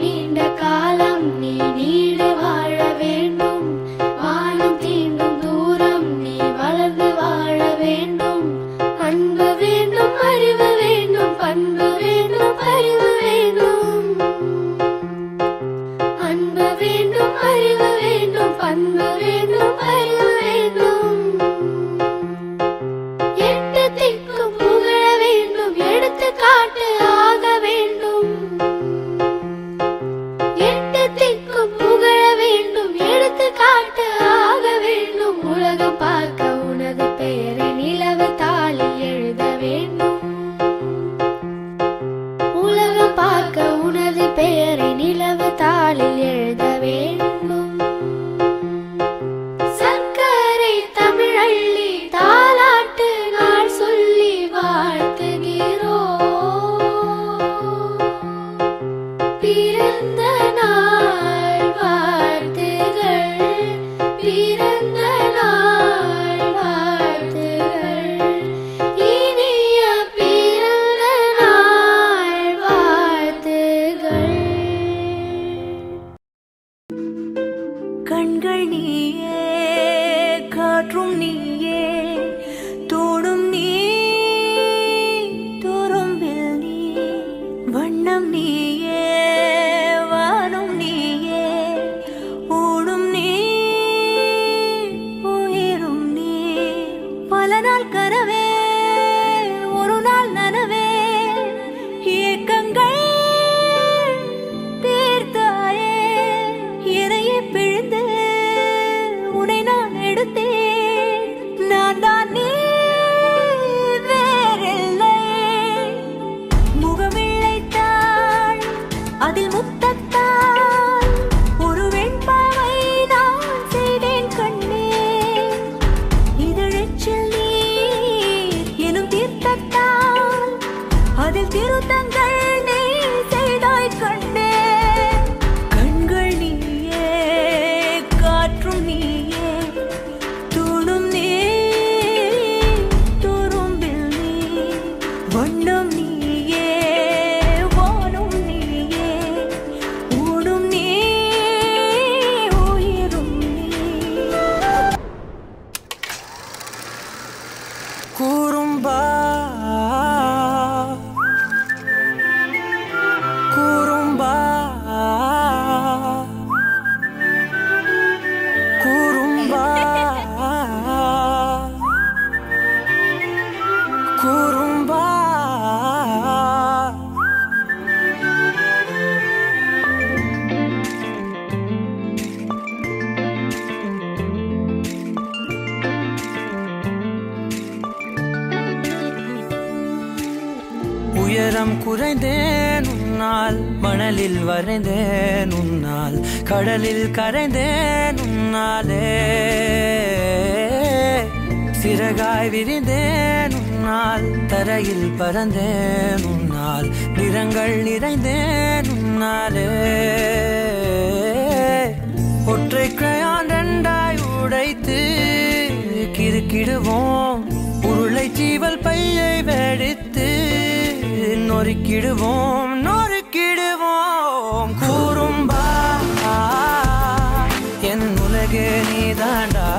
நீண்ட காலம் நீ நீடு வாழ வேண்டும். வானம் தீண்டும் தூரம் நீ வளர்ந்து வாழ வேண்டும். அன்பு வேண்டும், அறிவு வேண்டும், பண்பு வேண்டும், அறிவு வேண்டும். அன்பு வேண்டும், அறிவு வேண்டும், பண்பு வேண்டும், அறிவு வேண்டும். எட்டு திக்கும் புகழ வேண்டும், எடுத்துக்காட்டு ஆக வேண்டும். எட்டு திக்கும் புகழ வேண்டும், எடுத்துக்காட்டு ஆக வேண்டும். உலகம் பார்க்க உனது பெயரை நிலவு தாளில் எழுத வேண்டும். உலகம் பார்க்க உனது பெயரை நிலவு தாளில் எழுத வேண்டும். சர்க்கரை தமிழள்ளி தாலாட்டு நாள் சொல்லி வாழ்த்துகிறோம். பிறந்த நாள் வாழ்த்துகள், பிறந்த நாள் வாழ்த்துகள், இனிய பிறந்த நாள் வாழ்த்துகள். கண்கள் நீயே, காற்றும் நீயே, தோடும் நீ, துரும்பில் நீ, வண்ணம் நீயே, வானும் நீயே, ஊடும் நீ, உயிரும் நீ. பல நாள் கனவே, ஒரு நாள் நனவே, ஏக்கங்கள் தீர்த்தாயே. எதையே பிழிந்து உன்னை நான் எடுத்தேன். நான் தான் நீ, வேறில்லை. முகமிழைத்தாள், அதில் முத்தத்தால் ஒரு வெண்பாவை நான் செய்தேன் கண்ணே. இதழச்சில் நீர் எனும் தீர்த்தத்தால் அதில் திருத்தங்கள் நீ செய்தாய் கண்ணே. கண்கள் நீயே, காற்றும் நீயே, தூணும் நீ, துரும்பில் நீ, வண்ணம் நீயே, வானும் நீயே, ஊடும் நீ, உயிரும் நீ. குறும்பா குறும்பா குறும்பா குறும்பா. உயரம் குறைந்தேன் உன்னால், மணலில் வரைந்தேன் உன்னால், கடலில் கரைந்தேன் உன்னாலே. சிறகாய் விரிந்தேன் உன்னால், தரையில் பறந்தேன் உன்னால், நிறங்கள் நிறைந்தேன் உன்னாலே. ஒற்றை கிரையான் ரெண்டாய் உடைத்து கிறுக்கிடுவோம், உருளை சீவல் பையை வெடித்து நொறுக்கிடுவோம், நொறுக்கிடுவோம். குறும்பா, என் உலகே நீதாண்டா.